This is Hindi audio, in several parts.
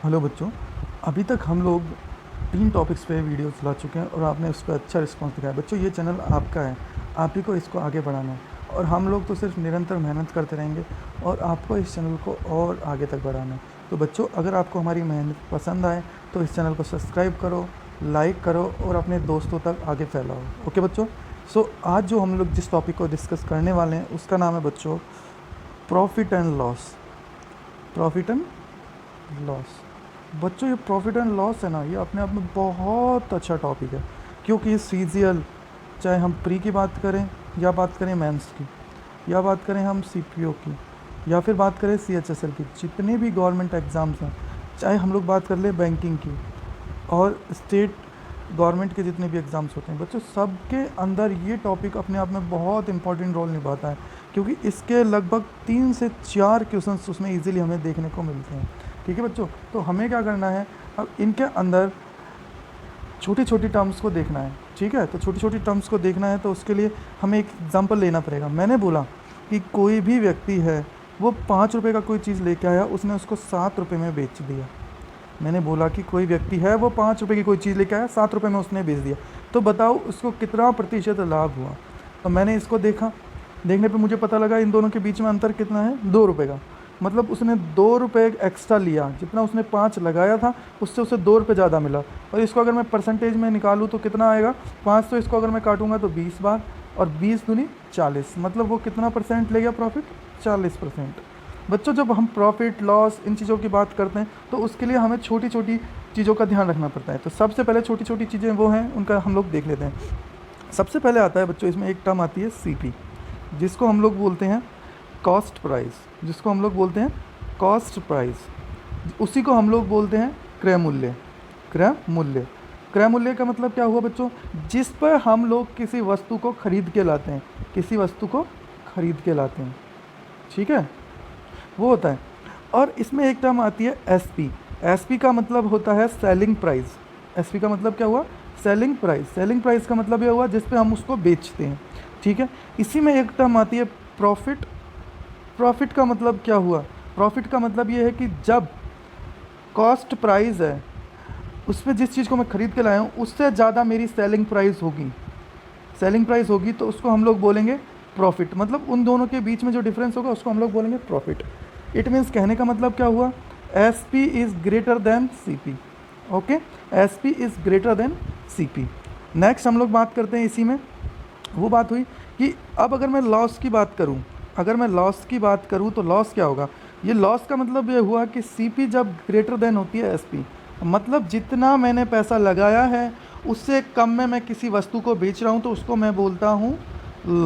हेलो बच्चों। अभी तक हम लोग 3 टॉपिक्स पे वीडियोस ला चुके हैं और आपने उस पर अच्छा रिस्पांस दिखाया। बच्चों, ये चैनल आपका है, आप ही को इसको आगे बढ़ाना है और हम लोग तो सिर्फ निरंतर मेहनत करते रहेंगे और आपको इस चैनल को और आगे तक बढ़ाना है। तो बच्चों, अगर आपको हमारी मेहनत पसंद आए तो इस चैनल को सब्सक्राइब करो, लाइक करो और अपने दोस्तों तक आगे फैलाओ। ओके बच्चों। आज जो हम लोग जिस टॉपिक को डिस्कस करने वाले हैं उसका नाम है बच्चों profit and loss. Profit and loss. बच्चों, ये प्रॉफिट एंड लॉस है ना, ये अपने आप में बहुत अच्छा टॉपिक है, क्योंकि ये सीजीएल, चाहे हम प्री की बात करें या बात करें मेंस की या बात करें हम सीपीओ की या फिर बात करें सीएचएसएल की, जितने भी गवर्नमेंट एग्ज़ाम्स हैं, चाहे हम लोग बात कर ले बैंकिंग की और स्टेट गवर्नमेंट के जितने भी एग्ज़ाम्स होते हैं, बच्चों सबके अंदर ये टॉपिक अपने आप में बहुत इंपॉर्टेंट रोल निभाता है, क्योंकि इसके लगभग 3 से 4 क्वेश्चंस उसमें इजीली हमें देखने को मिलते हैं। ठीक है बच्चों, तो हमें क्या करना है, अब इनके अंदर छोटी छोटी टर्म्स को देखना है। ठीक है, तो छोटी छोटी टर्म्स को देखना है तो उसके लिए हमें एक एग्जांपल लेना पड़ेगा। मैंने बोला कि कोई भी व्यक्ति है, वो 5 रुपये का कोई चीज़ लेके आया, उसने उसको 7 रुपये में बेच दिया। मैंने बोला कि कोई व्यक्ति है, वो 5 रुपये की कोई चीज़ लेके आया, 7 रुपये में उसने बेच दिया, तो बताओ उसको कितना प्रतिशत लाभ हुआ। तो मैंने इसको देखा, देखने पे मुझे पता लगा इन दोनों के बीच में अंतर कितना है, 2 रुपये का। मतलब उसने 2 रुपये एक्स्ट्रा लिया, जितना उसने 5 लगाया था उससे उसे 2 रुपये ज़्यादा मिला। और इसको अगर मैं परसेंटेज में निकालूँ तो कितना आएगा, 5 तो इसको अगर मैं काटूंगा तो 20 बार और 20 दूनी 40, मतलब वो कितना परसेंट ले गया प्रॉफिट, 40%। बच्चों, जब हम प्रॉफिट लॉस इन चीज़ों की बात करते हैं तो उसके लिए हमें छोटी छोटी चीज़ों का ध्यान रखना पड़ता है। तो सबसे पहले छोटी छोटी चीज़ें वो हैं, उनका हम लोग देख लेते हैं। सबसे पहले आता है बच्चों, इसमें एक टर्म आती है सीपी, जिसको हम लोग बोलते हैं कॉस्ट प्राइस, जिसको हम लोग बोलते हैं कॉस्ट प्राइस, उसी को हम लोग बोलते हैं क्रय मूल्य। क्रय मूल्य, क्रय मूल्य का मतलब क्या हुआ बच्चों, जिस पर हम लोग किसी वस्तु को खरीद के लाते हैं, किसी वस्तु को खरीद के लाते हैं। ठीक है, वो होता है। और इसमें एक टर्म आती है एसपी। एसपी का मतलब होता है सेलिंग प्राइस। एसपी का मतलब क्या हुआ, सेलिंग प्राइस। सेलिंग प्राइस का मतलब ये हुआ जिस पे हम उसको बेचते हैं। ठीक है, इसी में एक टर्म आती है प्रॉफिट। प्रॉफिट का मतलब क्या हुआ, प्रॉफिट का मतलब ये है कि जब कॉस्ट प्राइस है, उस पर जिस चीज़ को मैं खरीद के लाया हूँ उससे ज़्यादा मेरी सेलिंग प्राइस होगी, सेलिंग प्राइस होगी, तो उसको हम लोग बोलेंगे प्रॉफिट। मतलब उन दोनों के बीच में जो डिफरेंस होगा उसको हम लोग बोलेंगे प्रॉफिट। इट मीन्स, कहने का मतलब क्या हुआ, S P is greater than C P. Okay, S P is greater than C P. Next हम लोग बात करते हैं, इसी में वो बात हुई कि अब अगर मैं लॉस की बात करूं, अगर मैं लॉस की बात करूं तो लॉस क्या होगा। ये लॉस का मतलब ये हुआ कि सीपी जब ग्रेटर देन होती है एसपी, मतलब जितना मैंने पैसा लगाया है उससे कम में मैं किसी वस्तु को बेच रहा हूं तो उसको मैं बोलता हूं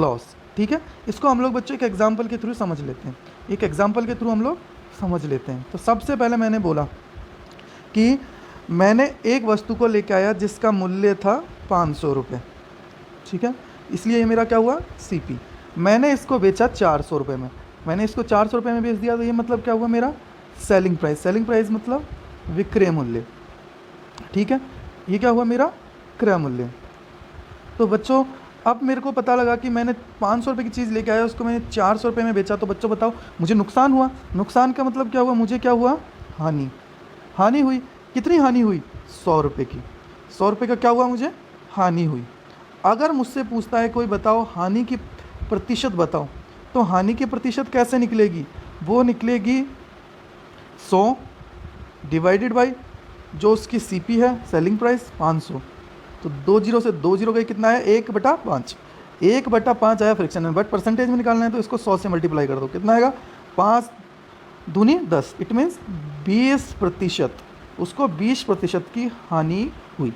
लॉस। ठीक है, इसको हम लोग बच्चों एक एग्जाम्पल के थ्रू समझ लेते हैं, एक एग्जाम्पल के थ्रू हम लोग समझ लेते हैं। तो सबसे पहले मैंने बोला कि मैंने एक वस्तु को लेकर आया जिसका मूल्य था 500 रुपये। ठीक है, इसलिए ये मेरा क्या हुआ, सीपी। मैंने इसको बेचा 400 रुपये में, मैंने इसको 400 रुपये में बेच दिया, तो ये मतलब क्या हुआ मेरा सेलिंग प्राइस। सेलिंग प्राइस मतलब विक्रय मूल्य। ठीक है, ये क्या हुआ मेरा क्रय मूल्य। तो बच्चों, अब मेरे को पता लगा कि मैंने 500 रुपये की चीज़ लेके आया, उसको मैंने 400 रुपये में बेचा, तो बच्चों बताओ मुझे नुकसान हुआ। नुकसान का मतलब क्या हुआ, मुझे क्या हुआ, हानि। हानि हुई, कितनी हानि हुई, 100 रुपये की। 100 रुपये का क्या हुआ, मुझे हानि हुई। अगर मुझसे पूछता है कोई, बताओ हानि की प्रतिशत बताओ, तो हानि की प्रतिशत कैसे निकलेगी, वो निकलेगी 100 डिवाइडेड बाई जो उसकी सीपी है, सेलिंग प्राइस 500। तो 2 जीरो से 2 जीरो गई, कितना है, 1/5। 1/5 आया फ्रिक्शन में, बट परसेंटेज में निकालना है तो इसको 100 से मल्टीप्लाई कर दो, कितना आएगा, 5 दूनी 10। इट मीन्स 20%, उसको 20% की हानि हुई।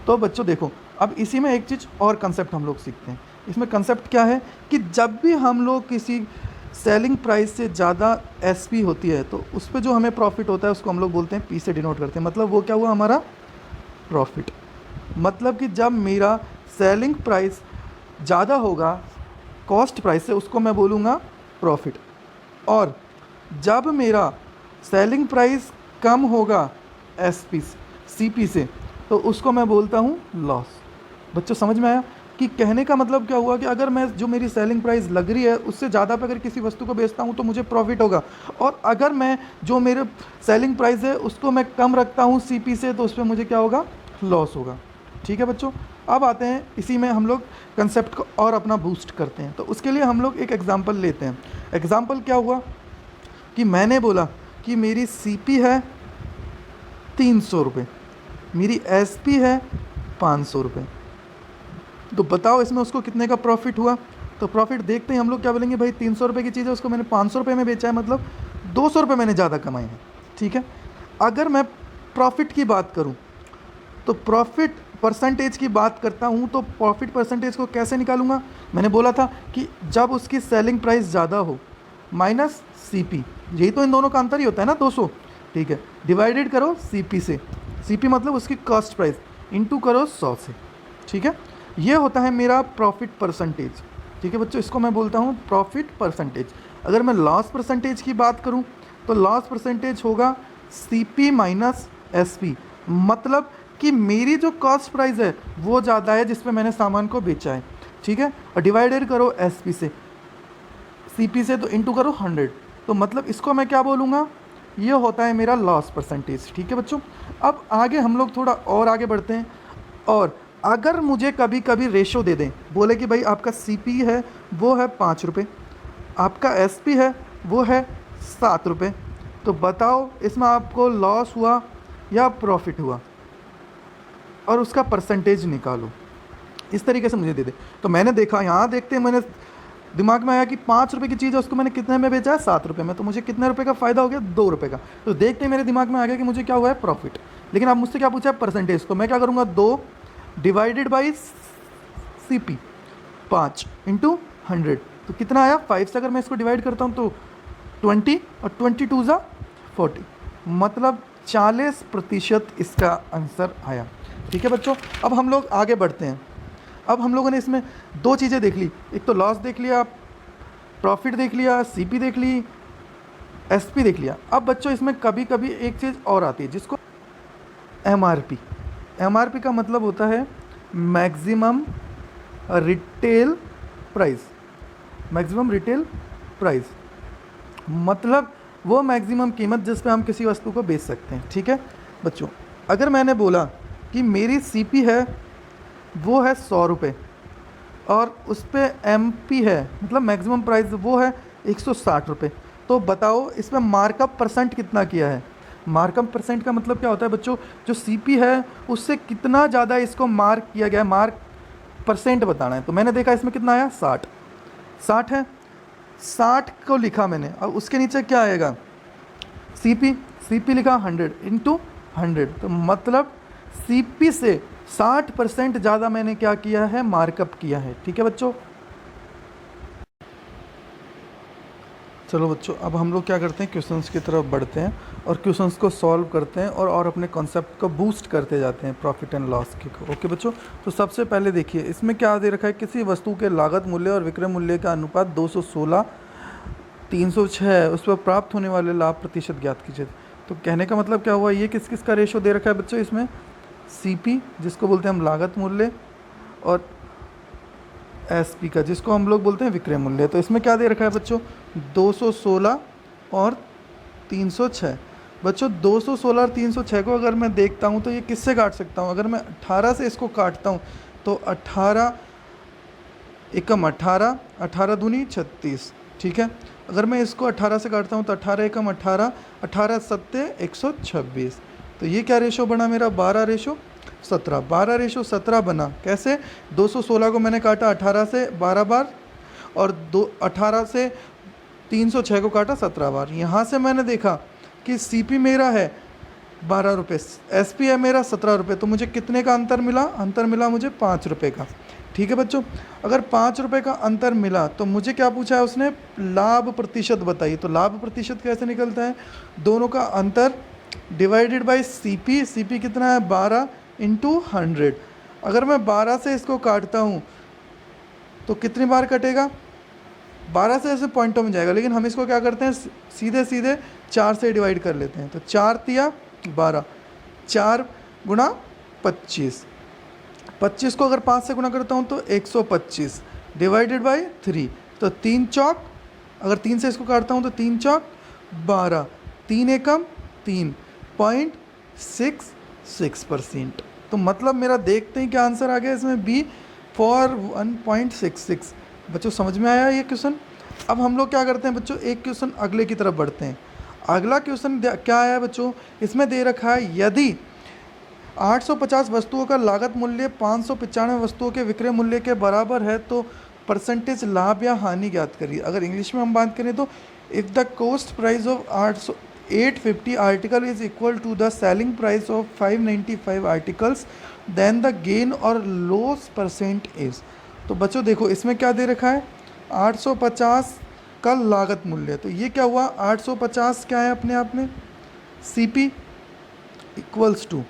तो बच्चों देखो, अब इसी में एक चीज़ और कंसेप्ट हम लोग सीखते हैं। इसमें कंसेप्ट क्या है कि जब भी हम लोग किसी सेलिंग प्राइस से ज़्यादा एसपी होती है तो उस पर जो हमें प्रॉफिट होता है उसको हम लोग बोलते हैं पी से डिनोट करते हैं। मतलब वो क्या हुआ हमारा प्रॉफिट। मतलब कि जब मेरा सेलिंग प्राइस ज़्यादा होगा कॉस्ट प्राइस से, उसको मैं बोलूँगा प्रॉफिट। और जब मेरा सेलिंग प्राइस कम होगा एसपी सीपी से, तो उसको मैं बोलता हूँ लॉस। बच्चों समझ में आया। कि कहने का मतलब क्या हुआ कि अगर मैं जो मेरी सेलिंग प्राइस लग रही है उससे ज़्यादा पे अगर किसी वस्तु को बेचता हूँ तो मुझे प्रॉफिट होगा, और अगर मैं जो मेरे सेलिंग प्राइस है उसको मैं कम रखता हूँ सीपी से तो उस पर मुझे क्या होगा, लॉस होगा। ठीक है बच्चों, अब आते हैं इसी में हम लोग कंसेप्ट को और अपना बूस्ट करते हैं। तो उसके लिए हम लोग एक एग्जांपल लेते हैं। एग्जांपल क्या हुआ कि मैंने बोला कि मेरी सीपी है 300 रुपये, मेरी एसपी है 500 रुपये, तो बताओ इसमें उसको कितने का प्रॉफिट हुआ। तो प्रॉफिट देखते हैं हम लोग क्या बोलेंगे, भाई 300 रुपये की चीज़ है उसको मैंने 500 रुपये में बेचा है, मतलब 200 रुपये मैंने ज़्यादा कमाए हैं। ठीक है, अगर मैं प्रॉफिट की बात करूं तो प्रॉफिट परसेंटेज की बात करता हूं, तो प्रॉफिट परसेंटेज को कैसे निकालूंगा, मैंने बोला था कि जब उसकी सेलिंग प्राइस ज़्यादा हो माइनस सीपी, यही तो इन दोनों का अंतर ही होता है ना 200। ठीक है, डिवाइडेड करो सीपी से, सीपी मतलब उसकी कॉस्ट प्राइस, इनटू करो 100 से। ठीक है, ये होता है मेरा प्रॉफिट परसेंटेज। ठीक है बच्चों, इसको मैं बोलता हूँ प्रॉफिट परसेंटेज। अगर मैं लॉस परसेंटेज की बात करूँ तो लॉस परसेंटेज होगा सीपी माइनस एसपी, मतलब कि मेरी जो कॉस्ट प्राइस है वो ज़्यादा है जिस पे मैंने सामान को बेचा है। ठीक है, और डिवाइडेड करो एसपी से, सीपी से तो इनटू करो 100, तो मतलब इसको मैं क्या बोलूँगा, ये होता है मेरा लॉस परसेंटेज। ठीक है बच्चों, अब आगे हम लोग थोड़ा और आगे बढ़ते हैं। और अगर मुझे कभी कभी रेशो दे दें, बोले कि भाई आपका सीपी है वो है 5 रुपये, आपका एसपी है वो है 7 रुपये, तो बताओ इसमें आपको लॉस हुआ या प्रॉफिट हुआ, और उसका परसेंटेज निकालो। इस तरीके से मुझे दे दे। तो मैंने देखा, यहाँ देखते हैं मैंने दिमाग में आया कि 5 रुपये की चीज़ है उसको मैंने कितने में बेचा है, 7 रुपये में, तो मुझे कितने रुपये का फ़ायदा हो गया, 2 रुपये का। तो देखते ही मेरे दिमाग में आ गया कि मुझे क्या हुआ है, प्रॉफिट। लेकिन आप मुझसे क्या पूछा है, परसेंटेज, तो मैं क्या करूँगा, 2 डिवाइडेड बाई सीपी, 5 इंटू 100, तो कितना आया 5 से अगर मैं इसको डिवाइड करता हूँ तो 20, और 22 ज़ा 40, मतलब 40% इसका आंसर आया। ठीक है बच्चों, अब हम लोग आगे बढ़ते हैं। अब हम लोगों ने इसमें दो चीज़ें देख ली, एक तो लॉस देख लिया, प्रॉफिट देख लिया, सीपी देख ली, एसपी देख लिया। अब बच्चों इसमें कभी कभी एक चीज़ और आती है जिसको एमआरपी, एमआरपी का मतलब होता है maximum retail price, maximum retail price मतलब वो मैक्सिमम कीमत जिस पे हम किसी वस्तु को बेच सकते हैं। ठीक है बच्चों, अगर मैंने बोला कि मेरी सीपी है वो है 100 रुपये, और उस पर एमपी है मतलब मैक्सिमम प्राइस वो है 160 रुपये, तो बताओ इसमें मार्कअप परसेंट कितना किया है। मार्कअप परसेंट का मतलब क्या होता है बच्चों, जो सीपी है उससे कितना ज़्यादा इसको मार्क किया गया है, मार्क परसेंट बताना है। तो मैंने देखा इसमें कितना आया, 60 है, 60 को लिखा मैंने, और उसके नीचे क्या आएगा, सीपी लिखा 100 इंटू 100, तो मतलब सीपी से 60% ज़्यादा मैंने क्या किया है, मार्कअप किया है। ठीक है बच्चों, चलो बच्चों अब हम लोग क्या करते हैं, क्वेश्चंस की तरफ बढ़ते हैं और क्वेश्चंस को सॉल्व करते हैं और अपने कॉन्सेप्ट को बूस्ट करते जाते हैं प्रॉफिट एंड लॉस के को। ओके बच्चों, तो सबसे पहले देखिए इसमें क्या दे रखा है, किसी वस्तु के लागत मूल्य और विक्रय मूल्य का अनुपात 216 306 है, उस पर प्राप्त होने वाले लाभ प्रतिशत ज्ञात कीजिए। तो कहने का मतलब क्या हुआ, ये किस किस का रेशो दे रखा है बच्चों, इसमें सीपी जिसको बोलते हैं हम लागत मूल्य, और एसपी का जिसको हम लोग बोलते हैं विक्रय मूल्य। तो इसमें क्या दे रखा है बच्चों, 216 और 306। बच्चों 216 और 306 को अगर मैं देखता हूँ तो ये किससे काट सकता हूँ, अगर मैं 18 से इसको काटता हूँ तो 18 एकम 18, 18 दूनी 36। ठीक है, अगर मैं इसको 18 से काटता हूँ तो 18 एकम 18, 18 सत्ते 126। तो ये क्या रेशो बना मेरा, 12:17, 12:17 बना। कैसे, 216 को मैंने काटा 18 से 12 बार, और 18 से 306 को काटा 17 बार। यहाँ से मैंने देखा कि सीपी मेरा है 12 रुपये, एसपी है मेरा 17 रुपये, तो मुझे कितने का अंतर मिला, अंतर मिला मुझे 5 रुपये का। ठीक है बच्चों, अगर 5 रुपये का अंतर मिला तो मुझे क्या पूछा है उसने, लाभ प्रतिशत बताइए। तो लाभ प्रतिशत कैसे निकलता है, दोनों का अंतर डिवाइडेड बाई सीपी, सीपी कितना है 12 इंटू 100। अगर मैं 12 से इसको काटता हूँ तो कितनी बार कटेगा, 12 से ऐसे पॉइंटों में जाएगा, लेकिन हम इसको क्या करते हैं, सीधे सीधे 4 से डिवाइड कर लेते हैं। तो 4 तिया 12, 4 गुणा 25, 25 को अगर 5 से गुना करता हूँ तो 125 डिवाइडेड बाई 3, तो 3 चौक, अगर 3 से इसको काटता हूँ तो 3 चौक 12, 3 एकम 3.66%। तो मतलब मेरा देखते हैं क्या आंसर आ गया इसमें, बी फॉर 1.66। बच्चों समझ में आया ये क्वेश्चन। अब हम लोग क्या करते हैं बच्चों, एक क्वेश्चन अगले की तरफ बढ़ते हैं। अगला क्वेश्चन क्या आया बच्चों, इसमें दे रखा है यदि 850 वस्तुओं का लागत मूल्य 595 वस्तुओं के विक्रय मूल्य के बराबर है तो परसेंटेज लाभ या हानि ज्ञात करिए। अगर इंग्लिश में हम बात करें तो if the cost price of 850 article is equal to the selling price of 595 articles then the gain or loss percent is. तो बच्चों देखो इसमें क्या दे रखा है, 850 का लागत मूल्य, तो ये क्या हुआ, 850 क्या है अपने आप में, CP इक्वल्स टू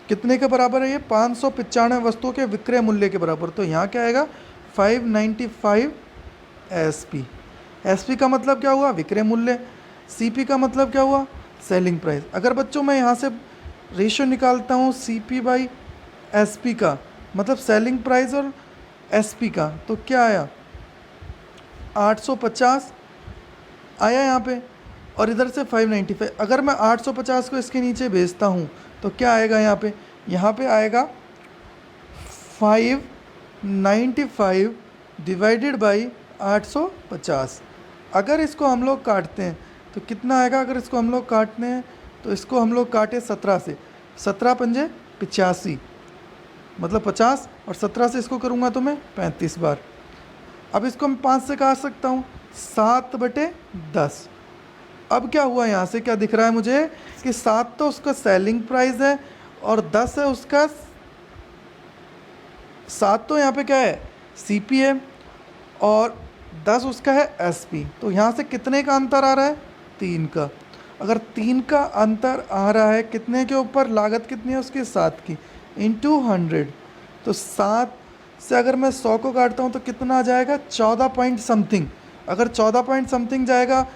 कितने के बराबर है, ये 595 वस्तुओं के विक्रय मूल्य के बराबर। तो यहाँ क्या आएगा 595 SP। SP का मतलब क्या हुआ, विक्रय मूल्य। CP का मतलब क्या हुआ, सेलिंग प्राइस। अगर बच्चों मैं यहाँ से रेशियो निकालता हूँ CP बाई SP का, मतलब सेलिंग प्राइस और SP का, तो क्या आया 850 आया यहाँ पे, और इधर से 595। अगर मैं 850 को इसके नीचे भेजता हूँ तो क्या आएगा यहाँ पे आएगा 595 डिवाइडेड बाई 850। अगर इसको हम लोग काटते हैं तो कितना आएगा, अगर इसको हम लोग काटने हैं तो इसको हम लोग काटे 17 से, 17 पंजे 85, मतलब 50, और 17 से इसको करूँगा तो मैं 35 बार। अब इसको मैं 5 से काट सकता हूँ, 7/10। अब क्या हुआ, यहाँ से क्या दिख रहा है मुझे कि 7 तो उसका सेलिंग प्राइस है और 10 है उसका, 7 तो यहाँ पे क्या है CP है और 10 उसका है SP। तो यहाँ से कितने का अंतर आ रहा है, 3 का। अगर 3 का अंतर आ रहा है कितने के ऊपर, लागत कितनी है उसकी 7 की, इंटू 100। तो 7 से अगर मैं 100 को काटता हूँ तो कितना आ जाएगा, 14 पॉइंट समथिंग। अगर 14 पॉइंट समथिंग जाएगा,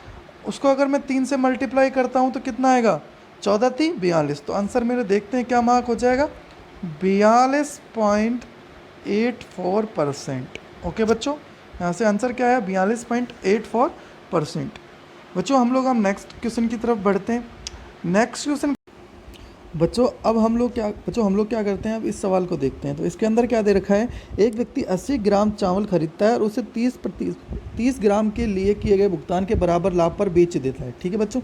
उसको अगर मैं 3 से मल्टीप्लाई करता हूँ तो कितना आएगा, 14 3 42। तो आंसर मेरे देखते हैं क्या मार्क हो जाएगा, 42.84%। ओके बच्चों, यहाँ से आंसर क्या है, 42.84%। बच्चों हम लोग हम नेक्स्ट क्वेश्चन की तरफ बढ़ते हैं। नेक्स्ट क्वेश्चन बच्चों हम लोग क्या करते हैं, अब इस सवाल को देखते हैं। तो इसके अंदर क्या दे रखा है, एक व्यक्ति 80 ग्राम चावल खरीदता है और उसे 30 ग्राम के लिए किए गए भुगतान के बराबर लाभ पर बेच देता है। ठीक है बच्चों,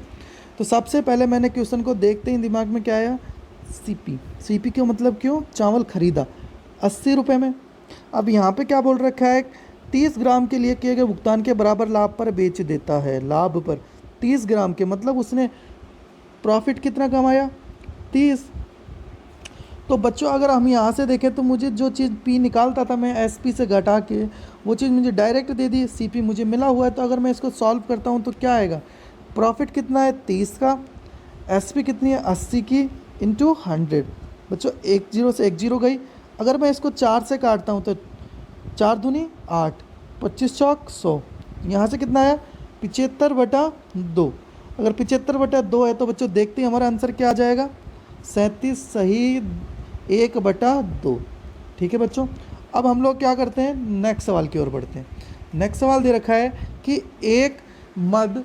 तो सबसे पहले मैंने क्वेश्चन को देखते ही दिमाग में क्या आया, CP क्यों, मतलब क्यों, चावल खरीदा 80 रुपये में। अब यहाँ पे क्या बोल रखा है, 30 ग्राम के लिए किए गए भुगतान के बराबर लाभ पर बेच देता है। लाभ पर 30 ग्राम के मतलब उसने प्रॉफिट कितना कमाया, 30। तो बच्चों अगर हम यहाँ से देखें तो मुझे जो चीज़ P निकालता था मैं SP से घटा के, वो चीज़ मुझे डायरेक्ट दे दी, CP मुझे मिला हुआ है। तो अगर मैं इसको सॉल्व करता हूँ तो क्या आएगा, प्रॉफिट कितना है 30 का, SP कितनी है 80 की, इंटू 100। बच्चों 1 0 से 1 0 गई। अगर मैं इसको 4 से काटता हूँ तो 4 दूनी 8, 25 चौक 100। यहाँ से कितना आया 75/2। अगर 75/2 है तो बच्चों देखते हैं हमारा आंसर क्या आ जाएगा, 37 सही 1/2। ठीक है बच्चों, अब हम लोग क्या करते हैं, नेक्स्ट सवाल की ओर बढ़ते हैं। नेक्स्ट सवाल दे रखा है कि एक मद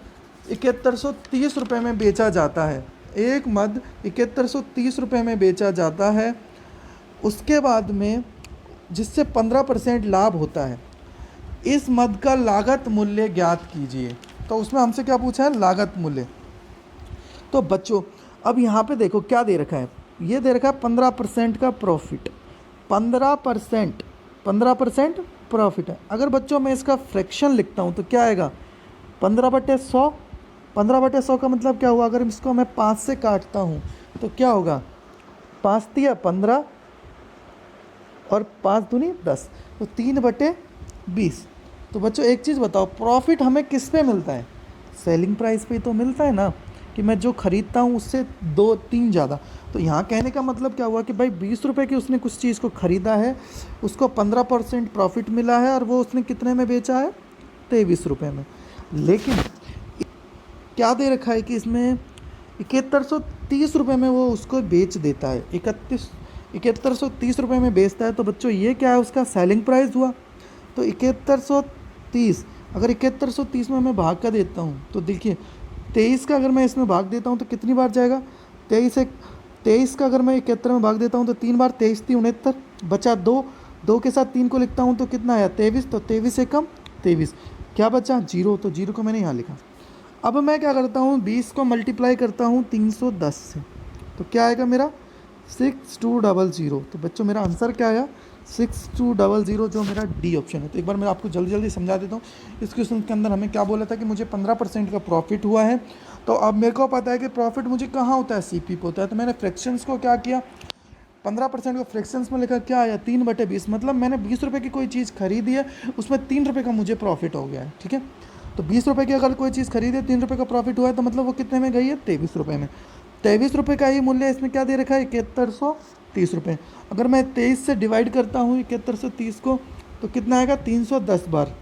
7130 रुपये में बेचा जाता है। एक मद 7130 रुपये में बेचा जाता है, उसके बाद में जिससे 15% लाभ होता है। इस मद का लागत मूल्य ज्ञात कीजिए। तो उसमें हमसे क्या पूछा है, लागत मूल्य। तो बच्चों अब यहाँ पे देखो क्या दे रखा है, ये दे रखा है 15% का प्रॉफिट, 15% प्रॉफिट है। अगर बच्चों मैं इसका फ्रैक्शन लिखता हूँ तो क्या आएगा, 15/100। 15/100 का मतलब क्या हुआ, अगर इसको मैं 5 से काटता हूँ तो क्या होगा, 5 तिया 15 और 5 दूनी 10, तो 3/20। तो बच्चों एक चीज़ बताओ, प्रॉफिट हमें किस पे मिलता है, सेलिंग प्राइस पे तो मिलता है ना, कि मैं जो ख़रीदता हूँ उससे 2-3 ज़्यादा। तो यहाँ कहने का मतलब क्या हुआ कि भाई 20 रुपये की उसने कुछ चीज़ को ख़रीदा है, उसको 15% प्रॉफिट मिला है और वो उसने कितने में बेचा है, 23 रुपये में। लेकिन क्या दे रखा है कि इसमें 7130 रुपये में वो उसको बेच देता है, 7130 रुपये में बेचता है, तो बच्चों ये क्या है, उसका सेलिंग प्राइस हुआ। तो 7130, अगर 7130 में मैं भाग का देता हूँ तो देखिए 23 का अगर मैं इसमें भाग देता हूँ तो कितनी बार जाएगा, 23 का अगर मैं 71 में भाग देता हूँ तो 3 बार, 23 3 69, बचा 2, 2 के साथ 3 को लिखता हूँ तो कितना आया 23, तो 23 से कम 23, क्या बचा 0, तो 0 को मैंने यहाँ लिखा। अब मैं क्या करता हूँ, 20 को मल्टीप्लाई करता हूँ 310 से, तो क्या आएगा मेरा 6200। तो बच्चों मेरा आंसर क्या आया 6200, जो मेरा डी ऑप्शन है। तो एक बार मैं आपको जल्दी जल्दी समझा देता हूँ। इस क्वेश्चन के अंदर हमें क्या बोला था कि मुझे 15% का प्रॉफिट हुआ है। तो अब मेरे को पता है कि प्रॉफिट मुझे कहाँ होता है, सीपी पे होता है। तो मैंने फ्रैक्शंस को क्या किया, 15% को फ्रैक्शंस में लिखा, क्या आया 3/20, मतलब मैंने 20 रुपये की कोई चीज़ खरीदी है, उसमें 3 रुपये का मुझे प्रॉफिट हो गया है। ठीक है, तो 20 रुपये की अगर कोई चीज़ खरीदी है, 3 रुपये का प्रॉफिट हुआ है, तो मतलब वो कितने में गई है 23 रुपये में। 23 रुपये का ही मूल्य इसमें क्या दे रखा है 7130 रुपये। अगर मैं 23 से डिवाइड करता हूँ 7130 को, तो कितना आएगा 310 बार।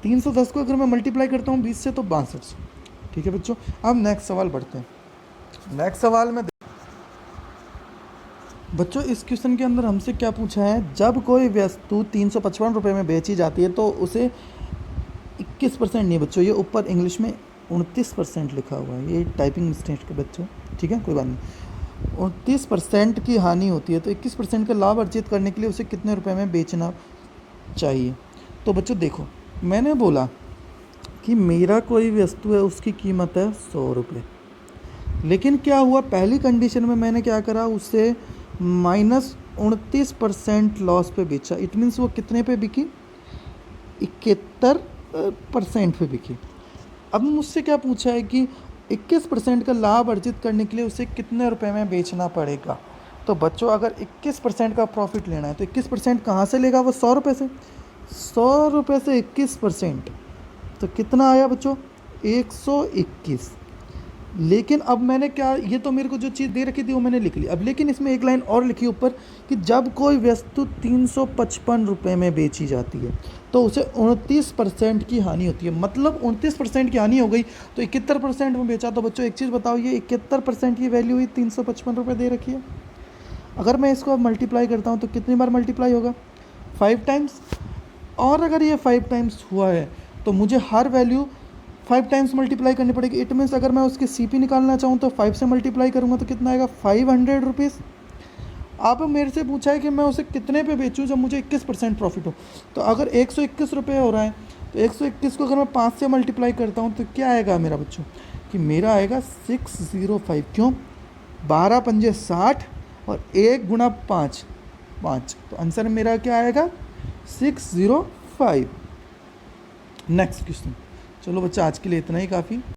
310 को अगर मैं मल्टीप्लाई करता हूँ 20 से, तो 6200। ठीक है बच्चों, अब नेक्स्ट सवाल बढ़ते हैं। नेक्स्ट सवाल में बच्चों इस क्वेश्चन के अंदर हमसे क्या पूछा है, जब कोई वस्तु 355 रुपये में बेची जाती है तो उसे 21% नहीं बच्चों, ये ऊपर इंग्लिश में 29% लिखा हुआ है, ये टाइपिंग मिस्टेक के बच्चों। ठीक है, कोई बात नहीं। 29% की हानि होती है, तो 21% का लाभ अर्जित करने के लिए उसे कितने रुपए में बेचना चाहिए। तो बच्चों देखो, मैंने बोला कि मेरा कोई वस्तु है, उसकी कीमत है 100 रुपये, लेकिन क्या हुआ, पहली कंडीशन में मैंने क्या करा, उससे -29% लॉस पे बेचा। इट मीन्स वो कितने पे बिकी, 71% पे बिकी। अब मुझसे क्या पूछा है कि 21% का लाभ अर्जित करने के लिए उसे कितने रुपए में बेचना पड़ेगा। तो बच्चों अगर 21% का प्रॉफिट लेना है, तो 21% कहाँ से लेगा, वो 100 रुपये से। 100 रुपये से 21%, तो कितना आया बच्चों 121। लेकिन अब मैंने क्या, ये तो मेरे को जो चीज़ दे रखी थी वो मैंने लिख ली। अब लेकिन इसमें एक लाइन और लिखी ऊपर कि जब कोई वस्तु 355 रुपये में बेची जाती है तो उसे 29% की हानि होती है। मतलब 29% की हानि हो गई, तो 71% में बेचा। तो बच्चों एक चीज़ बताओ, ये 71% की वैल्यू हुई 355 रुपये दे रखी है। अगर मैं इसको अब मल्टीप्लाई करता हूँ तो कितनी बार मल्टीप्लाई होगा, 5 टाइम्स। और अगर ये 5 टाइम्स हुआ है तो मुझे हर वैल्यू 5 टाइम्स मल्टीप्लाई करनी पड़ेगी। इट मीन्स अगर मैं उसकी सीपी निकालना चाहूँ तो 5 से मल्टीप्लाई करूँगा तो कितना आएगा 500 रुपीज़। आप मेरे से पूछा है कि मैं उसे कितने पे बेचूँ जब मुझे 21% प्रॉफिट हो। तो अगर 121 रुपये हो रहा है, तो 121 को अगर मैं 5 से मल्टीप्लाई करता हूँ तो क्या आएगा मेरा बच्चों, कि मेरा आएगा 605। क्यों, 12 पंजे 60 और 1 गुणा 5 5, तो आंसर मेरा क्या आएगा 605। Next question. चलो बच्चा आज के लिए इतना ही काफ़ी।